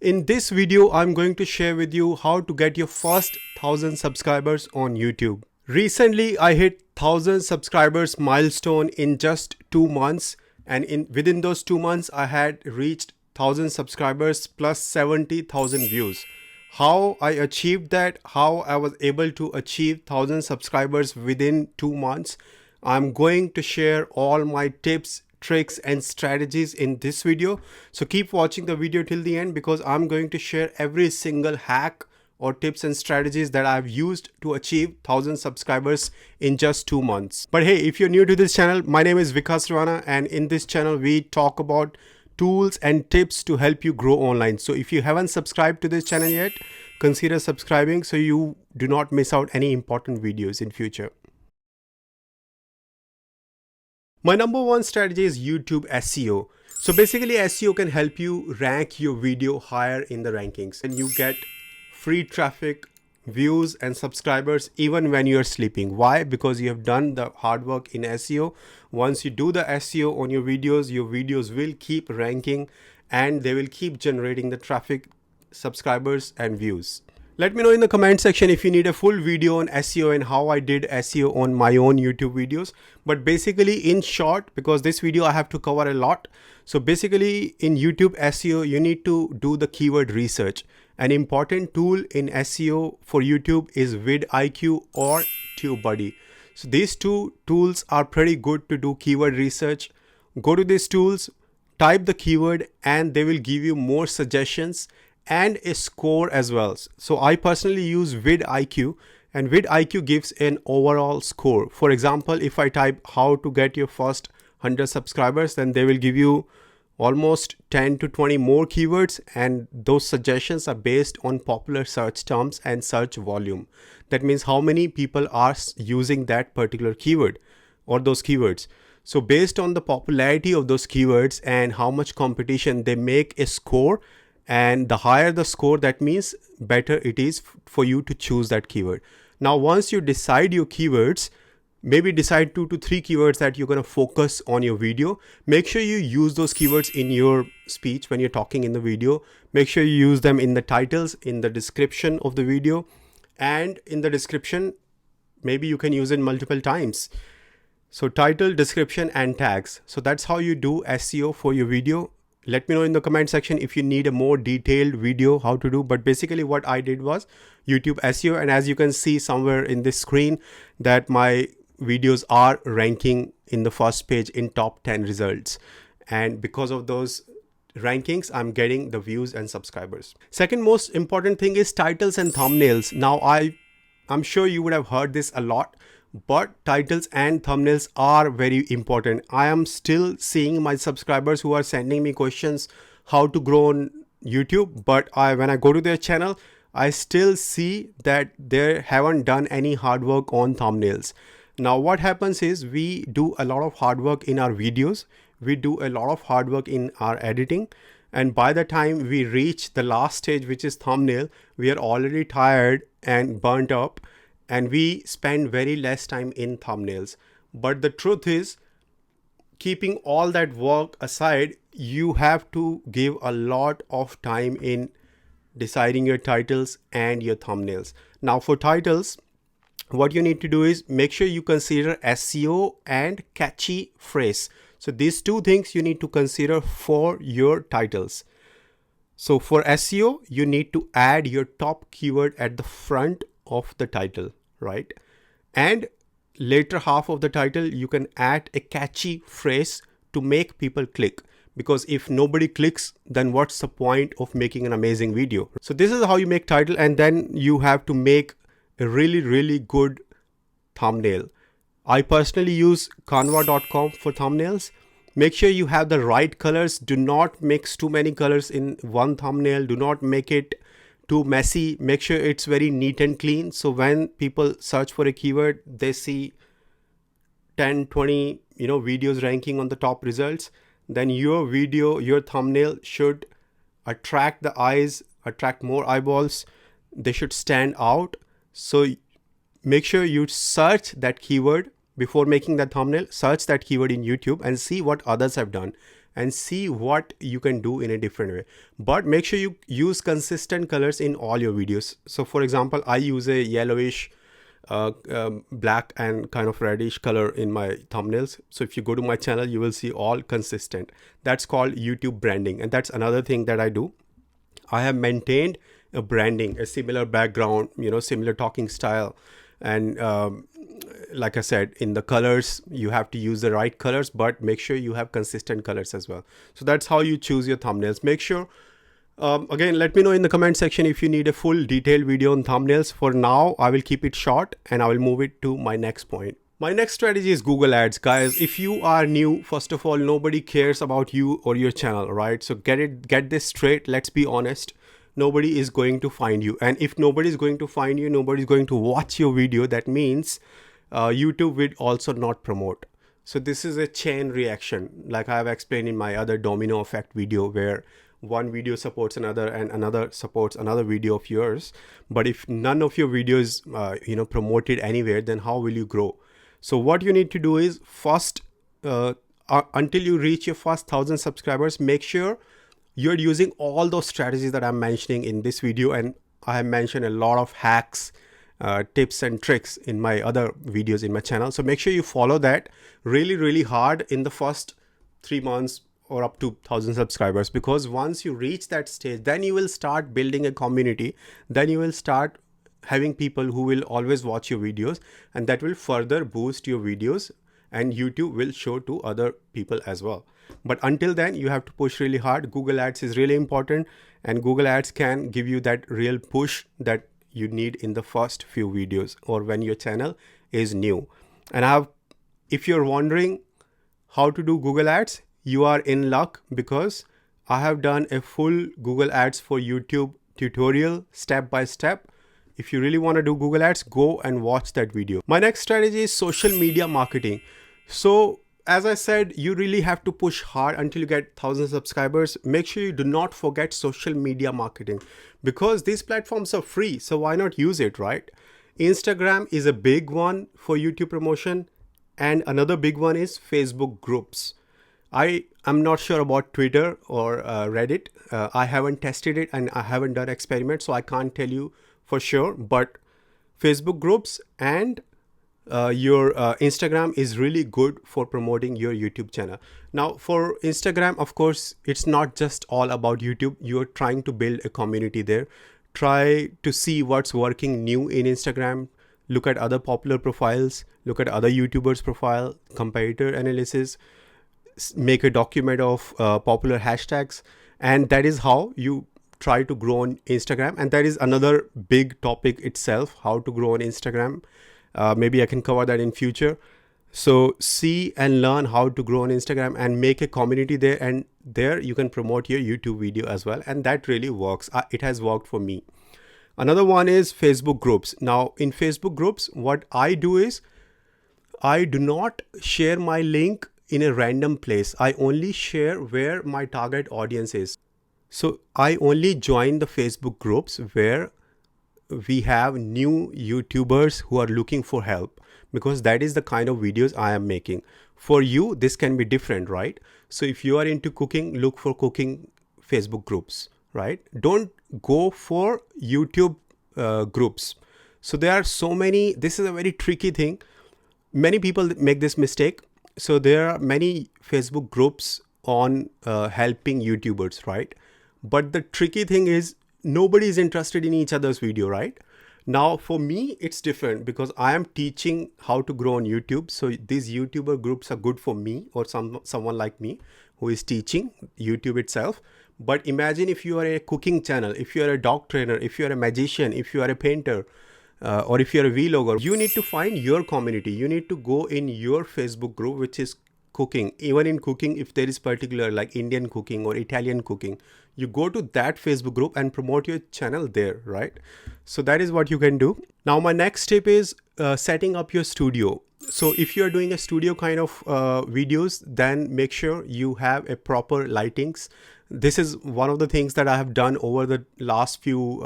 In this video, I'm going to share with you how to get your first 1000 subscribers on YouTube. Recently, I hit 1000 subscribers milestone in just 2 months, and within those 2 months, I had reached 1000 subscribers plus 70,000 views. How I achieved that, how I was able to achieve 1000 subscribers within 2 months, I'm going to share all my tips, tricks and strategies in this video. So keep watching the video till the end because I'm going to share every single hack or tips and strategies that I've used to achieve 1000 subscribers in just 2 months. But hey, if you're new to this channel, my name is Vikas Rana, and in this channel we talk about tools and tips to help you grow online. So if you haven't subscribed to this channel yet, consider subscribing so you do not miss out any important videos in future. My number one strategy is YouTube SEO. So basically SEO can help you rank your video higher in the rankings, and you get free traffic, views and subscribers even when you're sleeping. Why? Because you have done the hard work in SEO. Once you do the SEO on your videos will keep ranking and they will keep generating the traffic, subscribers and views. Let me know in the comment section if you need a full video on SEO and how I did SEO on my own YouTube videos. But basically, in short, because this video I have to cover a lot. So basically in YouTube SEO, you need to do the keyword research. An important tool in SEO for YouTube is vidIQ or TubeBuddy. So these two tools are pretty good to do keyword research. Go to these tools, type the keyword and they will give you more suggestions and a score as well. So I personally use vidIQ, and vidIQ gives an overall score. For example, if I type how to get your first 100 subscribers, then they will give you almost 10 to 20 more keywords, and those suggestions are based on popular search terms and search volume. That means how many people are using that particular keyword or those keywords. So based on the popularity of those keywords and how much competition, they make a score. And the higher the score, that means better it is for you to choose that keyword. Now, once you decide your keywords, maybe decide 2 to 3 keywords that you're going to focus on your video. Make sure you use those keywords in your speech when you're talking in the video. Make sure you use them in the titles, in the description of the video, and in the description, maybe you can use it multiple times. So title, description and tags. So that's how you do SEO for your video. Let me know in the comment section if you need a more detailed video how to do. But basically what I did was YouTube SEO, and as you can see somewhere in this screen that my videos are ranking in the first page in top 10 results. And because of those rankings, I'm getting the views and subscribers. Second most important thing is titles and thumbnails. Now I'm sure you would have heard this a lot, but titles and thumbnails are very important. I am still seeing my subscribers who are sending me questions how to grow on YouTube, but when I go to their channel, I still see that they haven't done any hard work on thumbnails. Now what happens is we do a lot of hard work in our videos, we do a lot of hard work in our editing, and by the time we reach the last stage, which is thumbnail, we are already tired and burnt up, and we spend very less time in thumbnails. But the truth is, keeping all that work aside, you have to give a lot of time in deciding your titles and your thumbnails. Now for titles, what you need to do is make sure you consider SEO and catchy phrase. So these two things you need to consider for your titles. So for SEO, you need to add your top keyword at the front of the title, right? And later half of the title, you can add a catchy phrase to make people click. Because if nobody clicks, then what's the point of making an amazing video? So this is how you make title, and then you have to make a really good thumbnail. I personally use canva.com for thumbnails. Make sure you have the right colors. Do not mix too many colors in one thumbnail. Do not make it too messy. Make sure it's very neat and clean. So when people search for a keyword, they see 10, 20, videos ranking on the top results. Then your video, your thumbnail should attract the eyes, attract more eyeballs. They should stand out. So make sure you search that keyword before making that thumbnail. Search that keyword in YouTube and see what others have done. and see what you can do in a different way. But make sure you use consistent colors in all your videos. So for example, I use a yellowish, black and kind of reddish color in my thumbnails. So if you go to my channel, you will see all consistent. That's called YouTube branding. And that's another thing that I do. I have maintained a branding, a similar background, similar talking style. And like I said, in the colors, you have to use the right colors, but make sure you have consistent colors as well. So that's how you choose your thumbnails. Make sure, again, let me know in the comment section if you need a full detailed video on thumbnails. For now, I will keep it short and I will move it to my next point. My next strategy is Google Ads. Guys, if you are new, first of all, nobody cares about you or your channel, right? So get this straight. Let's be honest. Nobody is going to find you. And if nobody is going to find you, nobody is going to watch your video. That means YouTube will also not promote. So this is a chain reaction, like I have explained in my other domino effect video, where one video supports another and another supports another video of yours. But if none of your videos promoted anywhere, then how will you grow? So what you need to do is first, until you reach your first 1,000 subscribers, make sure you're using all those strategies that I'm mentioning in this video. And I have mentioned a lot of hacks, tips and tricks in my other videos in my channel. So make sure you follow that really hard in the first 3 months or up to 1,000 subscribers, because once you reach that stage, then you will start building a community. Then you will start having people who will always watch your videos, and that will further boost your videos, and YouTube will show to other people as well. But until then, you have to push really hard. Google Ads is really important, and Google Ads can give you that real push that you need in the first few videos or when your channel is new. And if you're wondering how to do Google Ads, you are in luck, because I have done a full Google Ads for YouTube tutorial step by step. If you really want to do Google Ads, go and watch that video. My next strategy is social media marketing. So as I said, you really have to push hard until you get 1,000 subscribers. Make sure you do not forget social media marketing, because these platforms are free. So why not use it, right? Instagram is a big one for YouTube promotion. And another big one is Facebook groups. I'm not sure about Twitter or Reddit. I haven't tested it and I haven't done experiments, so I can't tell you for sure. But Facebook groups and your Instagram is really good for promoting your YouTube channel. Now for Instagram, of course, it's not just all about YouTube. You're trying to build a community there. Try to see what's working new in Instagram. Look at other popular profiles, look at other YouTubers' profile, competitor analysis, make a document of popular hashtags. And that is how you try to grow on Instagram. And that is another big topic itself, how to grow on Instagram. Maybe I can cover that in future. So see and learn how to grow on Instagram and make a community there. And there you can promote your YouTube video as well. And that really works. It has worked for me. Another one is Facebook groups. Now in Facebook groups, what I do is I do not share my link in a random place. I only share where my target audience is. So I only join the Facebook groups where we have new YouTubers who are looking for help, because that is the kind of videos I am making. For you, this can be different, right? So if you are into cooking, look for cooking Facebook groups, right? Don't go for YouTube groups. So there are so many, this is a very tricky thing. Many people make this mistake. So there are many Facebook groups on helping YouTubers, right? But the tricky thing is nobody is interested in each other's video, right? Now for me, it's different, because I am teaching how to grow on YouTube. So these YouTuber groups are good for me or someone like me who is teaching YouTube itself. But imagine if you are a cooking channel, if you are a dog trainer, if you are a magician, if you are a painter, or if you're a vlogger, you need to find your community. You need to go in your Facebook group, which is cooking. Even in cooking, if there is particular like Indian cooking or Italian cooking, you go to that Facebook group and promote your channel there, right? So that is what you can do. Now my next tip is setting up your studio. So if you are doing a studio kind of videos, then make sure you have a proper lightings. This is one of the things that I have done over the last few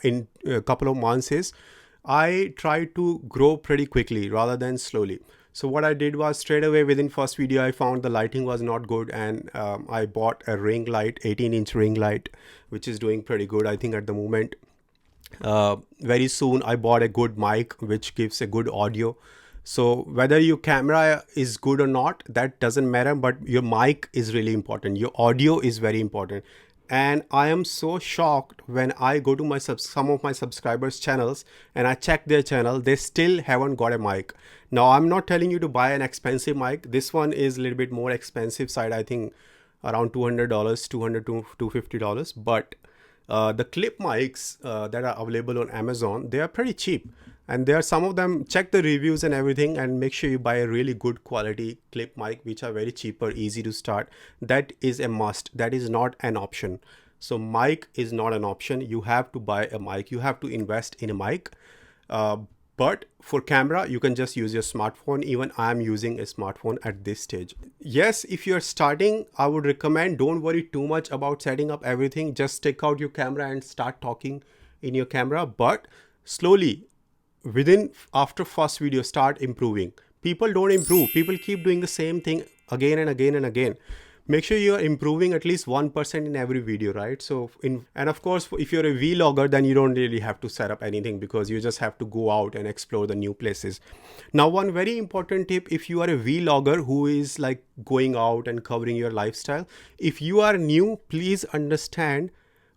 in a couple of months is I try to grow pretty quickly rather than slowly. So what I did was straight away within first video, I found the lighting was not good, and I bought a ring light, 18-inch ring light, which is doing pretty good, I think, at the moment. Very soon I bought a good mic which gives a good audio. So whether your camera is good or not, that doesn't matter, but your mic is really important. Your audio is very important. And I am so shocked when I go to my some of my subscribers channels and I check their channel, they still haven't got a mic. Now I'm not telling you to buy an expensive mic. This one is a little bit more expensive side, I think around $200, $200 to $250. But the clip mics that are available on Amazon, they are pretty cheap, and there are some of them. Check the reviews and everything, and make sure you buy a really good quality clip mic, which are very cheaper, easy to start. That is a must. That is not an option. So mic is not an option. You have to buy a mic. You have to invest in a mic. But for camera, you can just use your smartphone. Even I am using a smartphone at this stage. Yes, if you're starting, I would recommend don't worry too much about setting up everything. Just take out your camera and start talking in your camera. But slowly, after first video, start improving. People don't improve. People keep doing the same thing again and again and again. Make sure you are improving at least 1% in every video, right? And of course, if you're a vlogger, then you don't really have to set up anything, because you just have to go out and explore the new places. Now, one very important tip, if you are a vlogger who is like going out and covering your lifestyle, if you are new, please understand,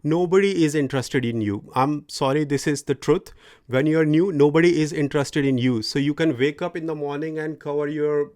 nobody is interested in you. I'm sorry, this is the truth. When you're new, nobody is interested in you. So you can wake up in the morning and cover your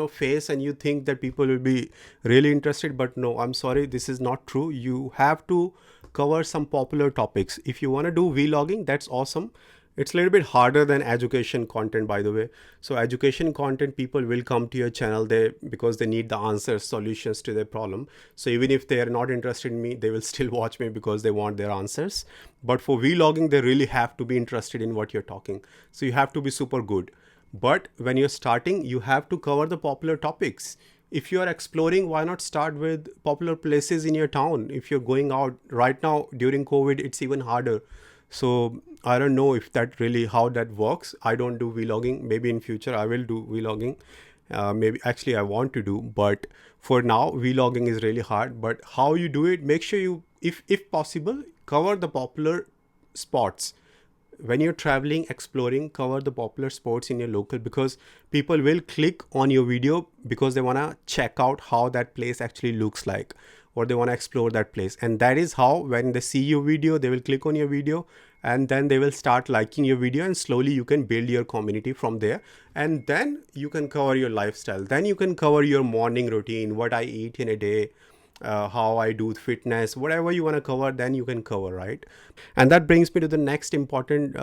face, and you think that people will be really interested, but no, I'm sorry, this is not true. You have to cover some popular topics. If you want to do vlogging, that's awesome. It's a little bit harder than education content, by the way. So education content, people will come to your channel because they need the answers, solutions to their problem. So even if they are not interested in me, they will still watch me because they want their answers. But for vlogging, they really have to be interested in what you're talking. So you have to be super good. But when you're starting, you have to cover the popular topics. If you are exploring, why not start with popular places in your town? If you're going out right now during COVID, it's even harder. So I don't know if how that works. I don't do vlogging. Maybe in future I will do vlogging. Maybe actually I want to do, but for now vlogging is really hard. But how you do it, make sure you, if possible, cover the popular spots. When you're traveling, exploring, cover the popular spots in your local, because people will click on your video because they want to check out how that place actually looks like, or they want to explore that place. And that is how, when they see your video, they will click on your video, and then they will start liking your video, and slowly you can build your community from there. And then you can cover your lifestyle. Then you can cover your morning routine, what I eat in a day, how I do fitness, whatever you want to cover, then you can cover, right? And that brings me to the next important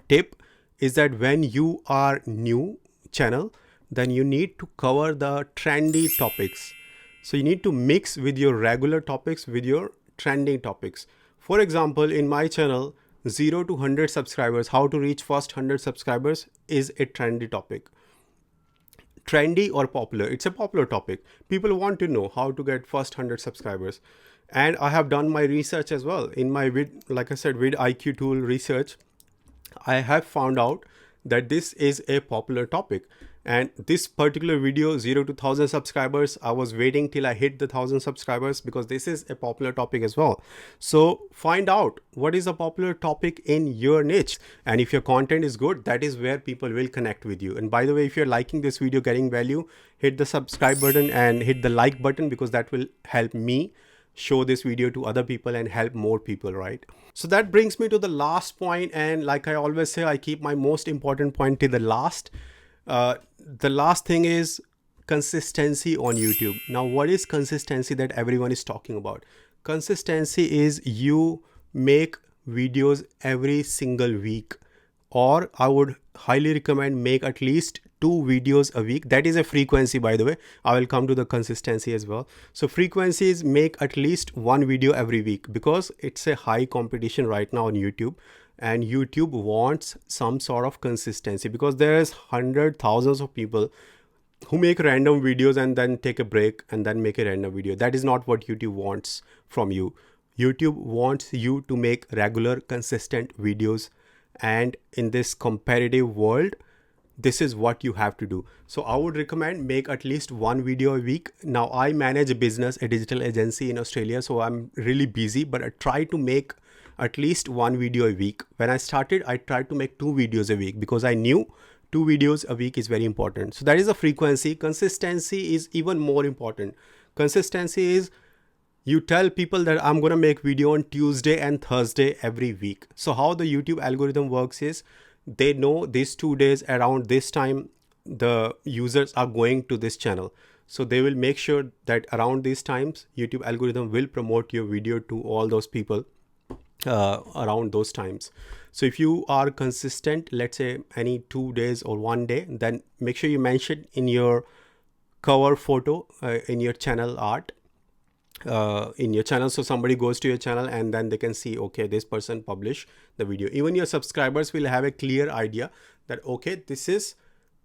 tip, is that when you are new channel, then you need to cover the trendy topics. So you need to mix with your regular topics with your trending topics. For example, in my channel, 0 to 100 subscribers, how to reach first 100 subscribers is a trendy topic. Trendy or popular, it's a popular topic. People want to know how to get first 100 subscribers. And I have done my research as well. In my like I said, vidIQ tool research, I have found out that this is a popular topic. And this particular video, 0 to 1000 subscribers, I was waiting till I hit the 1000 subscribers because this is a popular topic as well. So find out what is a popular topic in your niche. And if your content is good, that is where people will connect with you. And by the way, if you're liking this video, getting value, hit the subscribe button and hit the like button, because that will help me show this video to other people and help more people, right? So that brings me to the last point. And like I always say, I keep my most important point till the last. The last thing is consistency on YouTube. Now, what is consistency that everyone is talking about? Consistency is you make videos every single week, or I would highly recommend make at least 2 videos a week. That is a frequency, by the way. I will come to the consistency as well. So frequency is make at least 1 video every week, because it's a high competition right now on YouTube. And YouTube wants some sort of consistency, because there's thousands of people who make random videos and then take a break and then make a random video. That is not what YouTube wants from you. YouTube wants you to make regular, consistent videos. And in this competitive world, this is what you have to do. So I would recommend make at least one video a week. Now I manage a business, a digital agency in Australia, so I'm really busy, but I try to make at least one video a week. When I started, I tried to make 2 videos a week because I knew 2 videos a week is very important. So that is a frequency. Consistency is even more important. Consistency is you tell people that I'm going to make video on Tuesday and Thursday every week. So how the YouTube algorithm works is they know these 2 days around this time the users are going to this channel. So they will make sure that around these times YouTube algorithm will promote your video to all those people around those times. So if you are consistent, let's say any 2 days or 1 day, then make sure you mention in your cover photo in your channel art in your channel, so somebody goes to your channel and then they can see, okay, this person published the video. Even your subscribers will have a clear idea that, okay, this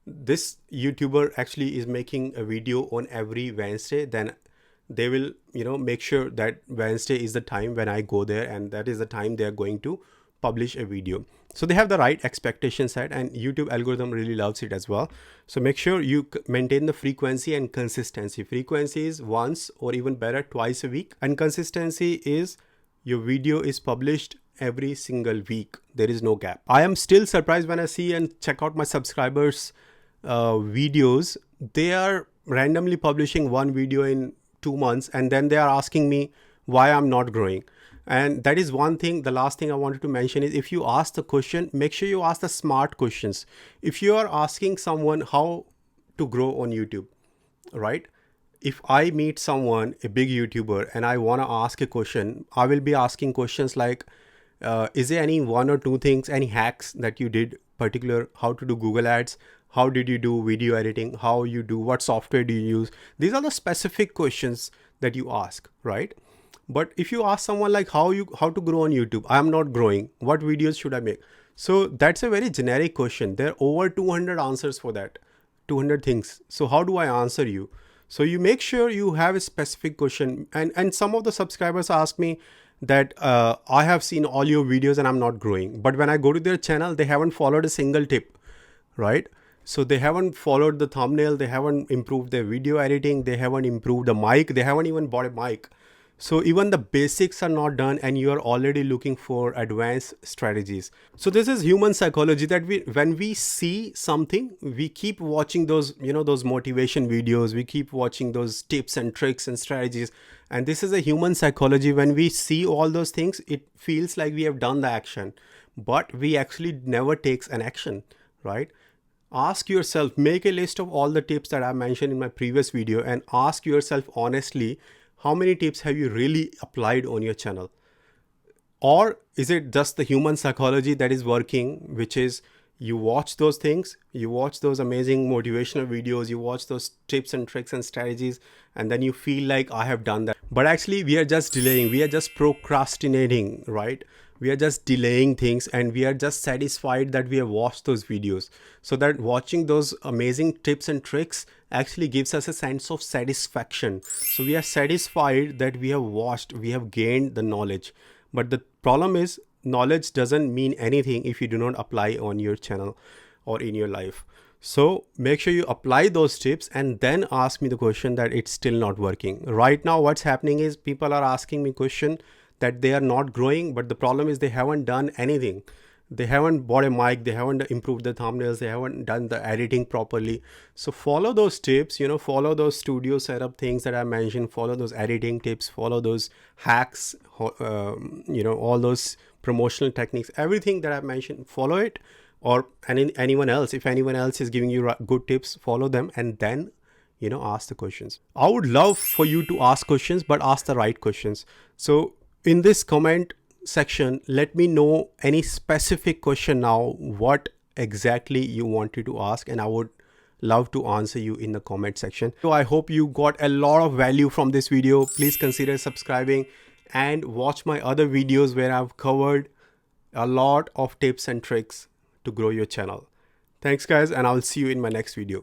YouTuber actually is making a video on every Wednesday. Then they will, make sure that Wednesday is the time when I go there, and that is the time they are going to publish a video. So they have the right expectation set, and YouTube algorithm really loves it as well. So make sure you maintain the frequency and consistency. Frequency is once or even better twice a week, and consistency is your video is published every single week. There is no gap. I am still surprised when I see and check out my subscribers videos. They are randomly publishing one video in 2 months, and then they are asking me why I'm not growing. And that is one thing. The last thing I wanted to mention is, if you ask the question, make sure you ask the smart questions. If you are asking someone how to grow on YouTube, right? If I meet someone, a big YouTuber, and I want to ask a question, I will be asking questions like, is there any 1 or 2 things, any hacks that you did, particular how to do Google Ads, how did you do video editing, how you do, what software do you use? These are the specific questions that you ask, right? But if you ask someone like how to grow on YouTube, I am not growing, what videos should I make? So that's a very generic question. There are over 200 answers for that, 200 things. So how do I answer you? So you make sure you have a specific question. And some of the subscribers ask me that I have seen all your videos and I'm not growing. But when I go to their channel, they haven't followed a single tip, right? So they haven't followed the thumbnail, they haven't improved their video editing, they haven't improved the mic, they haven't even bought a mic. So even the basics are not done, and you are already looking for advanced strategies. So this is human psychology, that when we see something, we keep watching those, those motivation videos, we keep watching those tips and tricks and strategies. And this is a human psychology. When we see all those things, it feels like we have done the action, but we actually never takes an action, right? Ask yourself, make a list of all the tips that I mentioned in my previous video, and ask yourself honestly, how many tips have you really applied on your channel? Or is it just the human psychology that is working, which is you watch those things, you watch those amazing motivational videos, you watch those tips and tricks and strategies, and then you feel like I have done that. But actually we are just delaying, we are just procrastinating, right? We are just delaying things, and we are just satisfied that we have watched those videos. So that watching those amazing tips and tricks actually gives us a sense of satisfaction. So we are satisfied that we have watched, we have gained the knowledge. But the problem is, knowledge doesn't mean anything if you do not apply on your channel or in your life. So make sure you apply those tips and then ask me the question that it's still not working. Right now what's happening is people are asking me question that they are not growing, but the problem is they haven't done anything. They haven't bought a mic, they haven't improved the thumbnails, they haven't done the editing properly. So follow those tips, follow those studio setup things that I mentioned, follow those editing tips, follow those hacks, all those promotional techniques, everything that I've mentioned, follow it. Or anyone else, if anyone else is giving you good tips, follow them, and then ask the questions. I would love for you to ask questions, but ask the right questions. So in this comment section, let me know any specific question now, what exactly you wanted to ask, and I would love to answer you in the comment section. So I hope you got a lot of value from this video. Please consider subscribing and watch my other videos where I've covered a lot of tips and tricks to grow your channel. Thanks guys, and I'll see you in my next video.